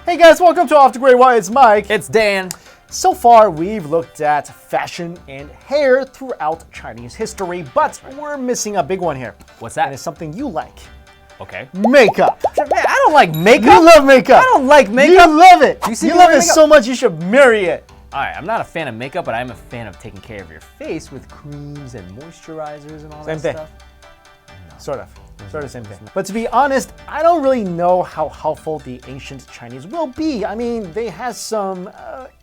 Hey guys, welcome to Off to Grade Why. It's Mike. It's Dan. So far, we've looked at fashion and hair throughout Chinese history, but we're missing a big one here. What's that? And it's something you like. Okay. Makeup. Man, I don't like makeup. You love makeup. I don't like makeup. You love it. You love it so much you should marry it. All right, I'm not a fan of makeup, but I'm a fan of taking care of your face with creams and moisturizers and all that stuff. Sort of the same thing. But to be honest, I don't really know how helpful the ancient Chinese will be. I mean, they had some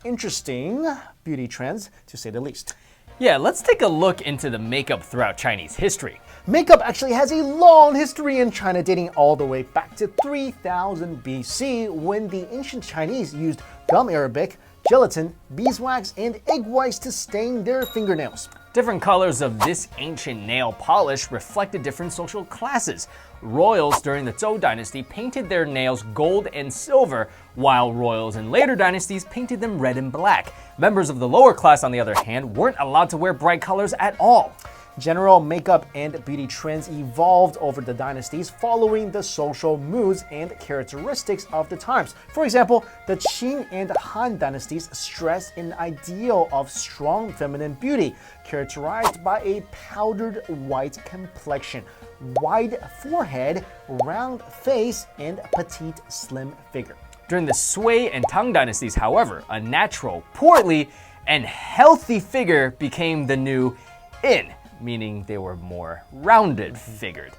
interesting beauty trends, to say the least. Yeah, let's take a look into the makeup throughout Chinese history. Makeup actually has a long history in China, dating all the way back to 3000 BC, when the ancient Chinese used gum arabic, gelatin, beeswax, and egg whites to stain their fingernails. Different colors of this ancient nail polish reflected different social classes. Royals during the Zhou dynasty painted their nails gold and silver, while royals in later dynasties painted them red and black. Members of the lower class, on the other hand, weren't allowed to wear bright colors at all. General makeup and beauty trends evolved over the dynasties following the social moods and characteristics of the times. For example, the Qing and Han dynasties stressed an ideal of strong feminine beauty, characterized by a powdered white complexion, wide forehead, round face, and petite, slim figure. During the Sui and Tang dynasties, however, a natural, portly, and healthy figure became the new in, meaning they were more rounded figured.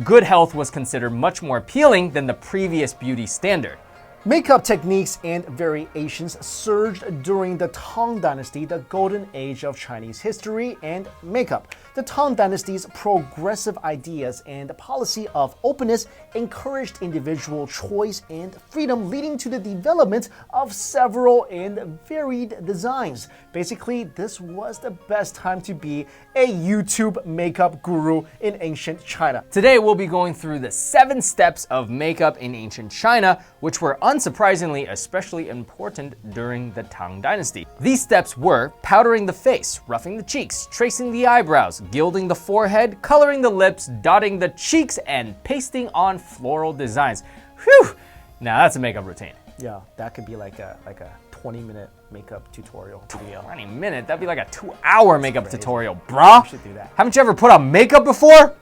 Good health was considered much more appealing than the previous beauty standard. Makeup techniques and variations surged during the Tang Dynasty, the golden age of Chinese history and makeup. The Tang Dynasty's progressive ideas and policy of openness encouraged individual choice and freedom, leading to the development of several and varied designs. Basically, this was the best time to be a YouTube makeup guru in ancient China. Today, we'll be going through the 7 steps of makeup in ancient China, which were unsurprisingly especially important during the Tang Dynasty. These steps were powdering the face, roughing the cheeks, tracing the eyebrows, gilding the forehead, coloring the lips, dotting the cheeks, and pasting on floral designs. Whew! Now that's a makeup routine. Yeah, that could be like a 20-minute makeup tutorial video. 20 minutes? That'd be like a 2-hour makeup tutorial, bruh. You should do that. Haven't you ever put on makeup before?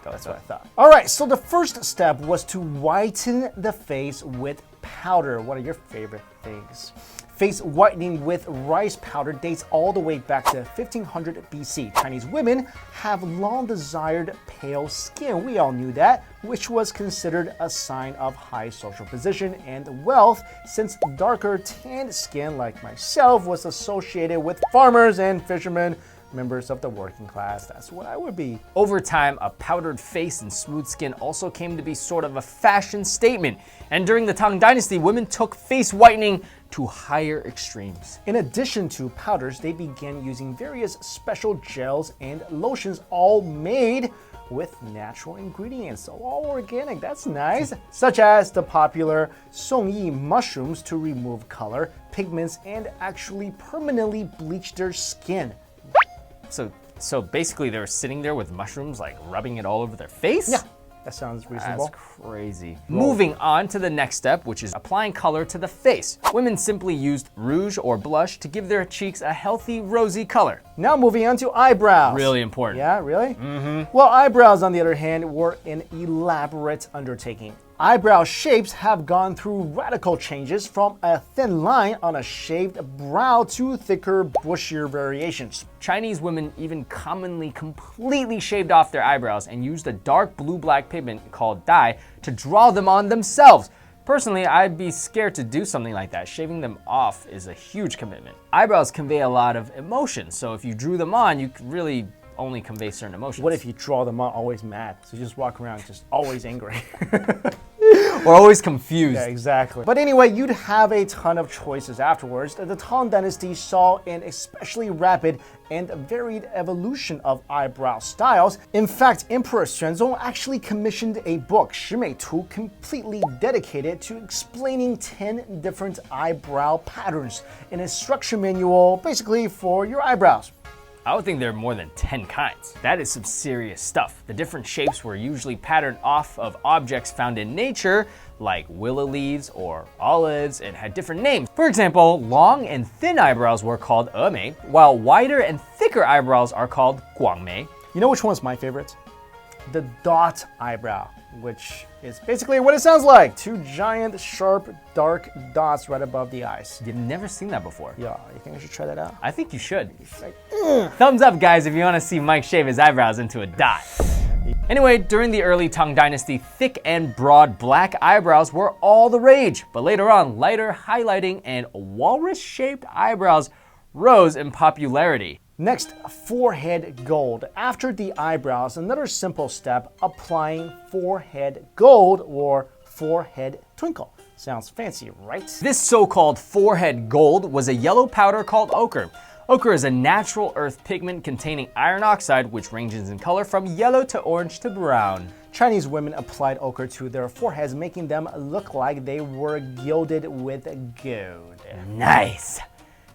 That's what I thought. All right, so the first step was to whiten the face with powder. What are your favorite things? Face whitening with rice powder dates all the way back to 1500 BC. Chinese women have long desired pale skin. We all knew that, which was considered a sign of high social position and wealth, since darker tanned skin like myself was associated with farmers and fishermen, members of the working class. That's what I would be. Over time, a powdered face and smooth skin also came to be sort of a fashion statement. And during the Tang Dynasty, women took face whitening to higher extremes. In addition to powders, they began using various special gels and lotions, all made with natural ingredients, so all organic. That's nice. Such as the popular songyi mushrooms to remove color, pigments, and actually permanently bleach their skin. So basically they were sitting there with mushrooms, like rubbing it all over their face? Yeah, that sounds reasonable. That's crazy. Moving on to the next step, which is applying color to the face. Women simply used rouge or blush to give their cheeks a healthy, rosy color. Now moving on to eyebrows. Really important. Yeah, really? Well, eyebrows, on the other hand, were an elaborate undertaking. Eyebrow shapes have gone through radical changes, from a thin line on a shaved brow to thicker, bushier variations. Chinese women even commonly completely shaved off their eyebrows and used a dark blue-black pigment called dye to draw them on themselves. Personally, I'd be scared to do something like that. Shaving them off is a huge commitment. Eyebrows convey a lot of emotion, so if you drew them on, you could really only convey certain emotions. What if you draw them on always mad? So you just walk around just always angry. Or always confused. Yeah, exactly. But anyway, you'd have a ton of choices afterwards. The Tang Dynasty saw an especially rapid and varied evolution of eyebrow styles. In fact, Emperor Xuanzong actually commissioned a book, 十美图, completely dedicated to explaining 10 different eyebrow patterns, an instruction manual basically for your eyebrows. I would think there are more than 10 kinds. That is some serious stuff. The different shapes were usually patterned off of objects found in nature, like willow leaves or olives, and had different names. For example, long and thin eyebrows were called emei, while wider and thicker eyebrows are called guangmei. You know which one's my favorite? The dot eyebrow, which is basically what it sounds like. Two giant, sharp, dark dots right above the eyes. You've never seen that before. Yeah, you think I should try that out? I think you should. Thumbs up, guys, if you want to see Mike shave his eyebrows into a dot. Anyway, during the early Tang Dynasty, thick and broad black eyebrows were all the rage. But later on, lighter highlighting and walrus-shaped eyebrows rose in popularity. Next, forehead gold. After the eyebrows, another simple step, applying forehead gold or forehead twinkle. Sounds fancy, right? This so-called forehead gold was a yellow powder called ochre. Ochre is a natural earth pigment containing iron oxide, which ranges in color from yellow to orange to brown. Chinese women applied ochre to their foreheads, making them look like they were gilded with gold. Nice.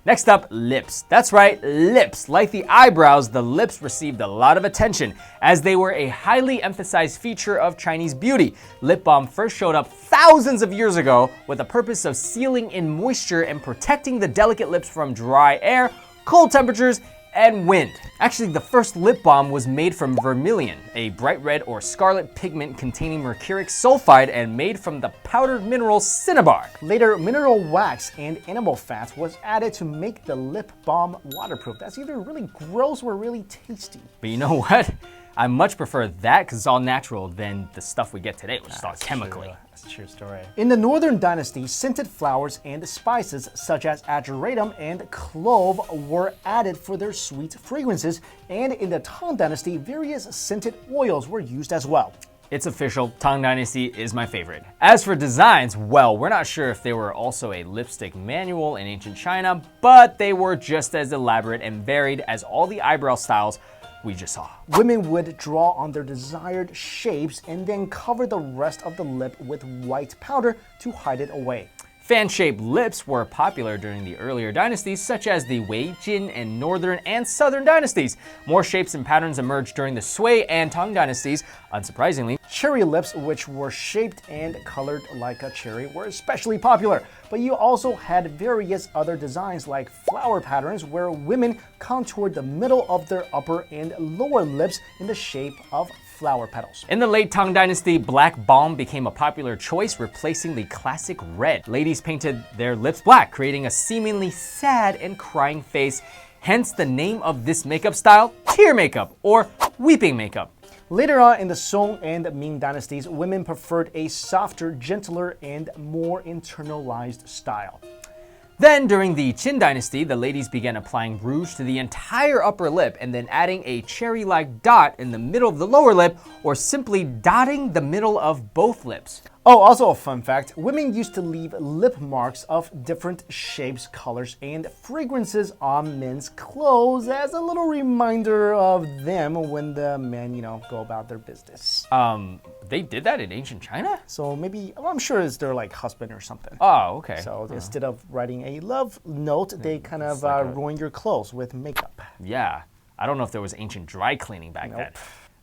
Next up, lips. That's right, lips. Like the eyebrows, the lips received a lot of attention as they were a highly emphasized feature of Chinese beauty. Lip balm first showed up thousands of years ago with the purpose of sealing in moisture and protecting the delicate lips from dry air, cold temperatures, and wind. Actually, the first lip balm was made from vermilion, a bright red or scarlet pigment containing mercuric sulfide and made from the powdered mineral cinnabar. Later, mineral wax and animal fat was added to make the lip balm waterproof. That's either really gross or really tasty. But you know what? I much prefer that because it's all natural than the stuff we get today, which is all chemically. That's a true story. In the Northern Dynasty, scented flowers and spices such as ageratum and clove were added for their sweet fragrances, and in the Tang Dynasty, various scented oils were used as well. It's official, Tang Dynasty is my favorite. As for designs, well, we're not sure if they were also a lipstick manual in ancient China, but they were just as elaborate and varied as all the eyebrow styles we just saw. Women would draw on their desired shapes and then cover the rest of the lip with white powder to hide it away. Fan-shaped lips were popular during the earlier dynasties, such as the Wei, Jin, and Northern and Southern dynasties. More shapes and patterns emerged during the Sui and Tang dynasties, unsurprisingly. Cherry lips, which were shaped and colored like a cherry, were especially popular. But you also had various other designs like flower patterns where women contoured the middle of their upper and lower lips in the shape of flower petals. In the late Tang Dynasty, black balm became a popular choice, replacing the classic red. Ladies painted their lips black, creating a seemingly sad and crying face, hence the name of this makeup style, tear makeup or weeping makeup. Later on in the Song and Ming dynasties, women preferred a softer, gentler, and more internalized style. Then, during the Qin dynasty, the ladies began applying rouge to the entire upper lip and then adding a cherry-like dot in the middle of the lower lip, or simply dotting the middle of both lips. Oh, also a fun fact, women used to leave lip marks of different shapes, colors, and fragrances on men's clothes as a little reminder of them when the men, go about their business. They did that in ancient China? So maybe, I'm sure it's their husband or something. Oh, okay. So instead of writing a love note, they kind of ruin your clothes with makeup. Yeah, I don't know if there was ancient dry cleaning back then.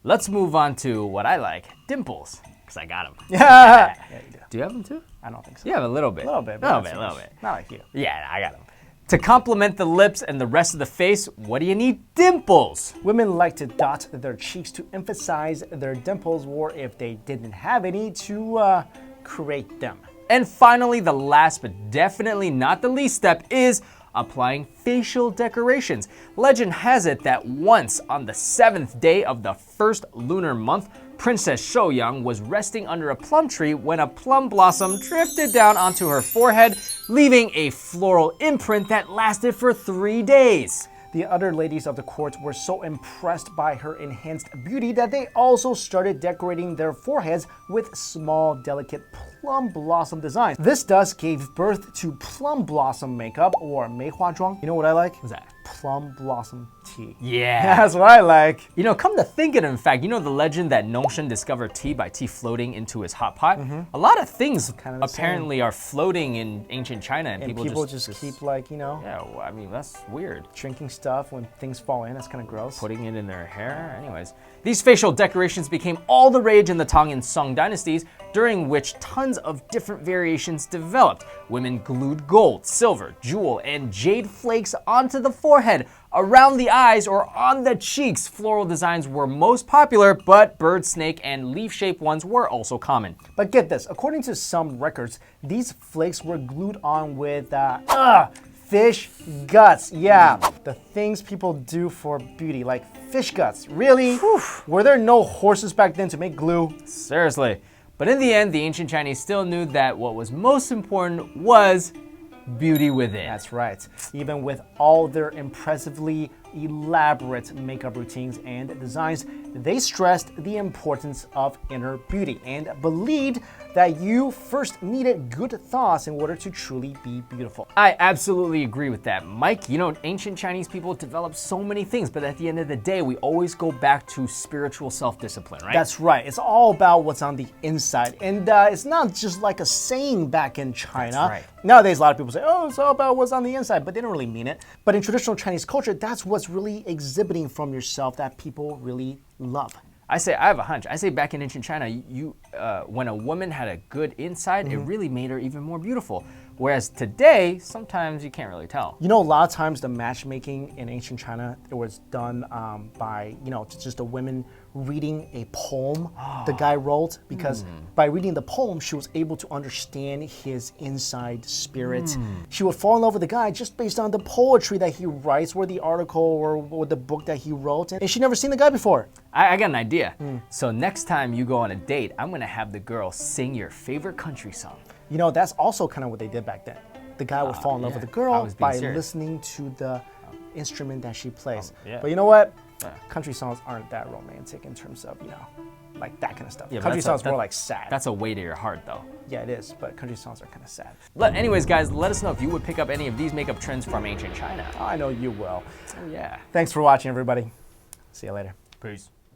Let's move on to what I like, dimples, because I got them. Yeah, you do. Do you have them too? I don't think so. Yeah, a little bit. A little bit. A little bit. Not like you. Yeah, I got them. To complement the lips and the rest of the face, what do you need? Dimples. Women like to dot their cheeks to emphasize their dimples, or if they didn't have any, to create them. And finally, the last but definitely not the least step is applying facial decorations. Legend has it that once on the 7th day of the first lunar month, Princess Shouyang was resting under a plum tree when a plum blossom drifted down onto her forehead, leaving a floral imprint that lasted for 3 days. The other ladies of the court were so impressed by her enhanced beauty that they also started decorating their foreheads with small, delicate plum blossom designs. This thus gave birth to plum blossom makeup, or 梅花妆. You know what I like? What's that? Plum blossom tea. Yeah. That's what I like. You know, come to think of it, in fact, you know the legend that Nongshen discovered tea by tea floating into his hot pot? A lot of things apparently are floating in ancient China, and people just keep like, Yeah, well, I mean, that's weird. Drinking stuff when things fall in, that's kind of gross. Putting it in their hair? Anyways. These facial decorations became all the rage in the Tang and Song dynasties, during which tons of different variations developed. Women glued gold, silver, jewel, and jade flakes onto the forehead, around the eyes, or on the cheeks. Floral designs were most popular, but bird, snake, and leaf-shaped ones were also common. But get this, according to some records, these flakes were glued on with fish guts. Yeah, the things people do for beauty, like fish guts. Really? Were there no horses back then to make glue? Seriously. But in the end, the ancient Chinese still knew that what was most important was beauty within. That's right. Even with all their impressively elaborate makeup routines and designs, they stressed the importance of inner beauty and believed that you first needed good thoughts in order to truly be beautiful. I absolutely agree with that, Mike. You know, ancient Chinese people developed so many things, but at the end of the day, we always go back to spiritual self-discipline, right? That's right. It's all about what's on the inside. And it's not just like a saying back in China. That's right. Nowadays, a lot of people say, oh, it's all about what's on the inside, but they don't really mean it. But in traditional Chinese culture, that's what's really exhibiting from yourself that people really love. I have a hunch. I say back in ancient China, when a woman had a good inside, it really made her even more beautiful. Whereas today, sometimes you can't really tell. You know, a lot of times the matchmaking in ancient China, it was done by, just a woman reading a poem the guy wrote, because by reading the poem, she was able to understand his inside spirit. She would fall in love with the guy just based on the poetry that he writes, or the article, or the book that he wrote, and she'd never seen the guy before. I got an idea. So next time you go on a date, I'm gonna have the girl sing your favorite country song. You know, that's also kind of what they did back then. The guy would fall in love with the girl by listening to the instrument that she plays. But you know what? Country songs aren't that romantic in terms of, like that kind of stuff. Country songs more like sad. That's a way to your heart, though. Yeah, it is, but country songs are kind of sad. Anyways, guys, let us know if you would pick up any of these makeup trends from ancient China. I know you will. Oh, yeah. Thanks for watching, everybody. See you later. Peace.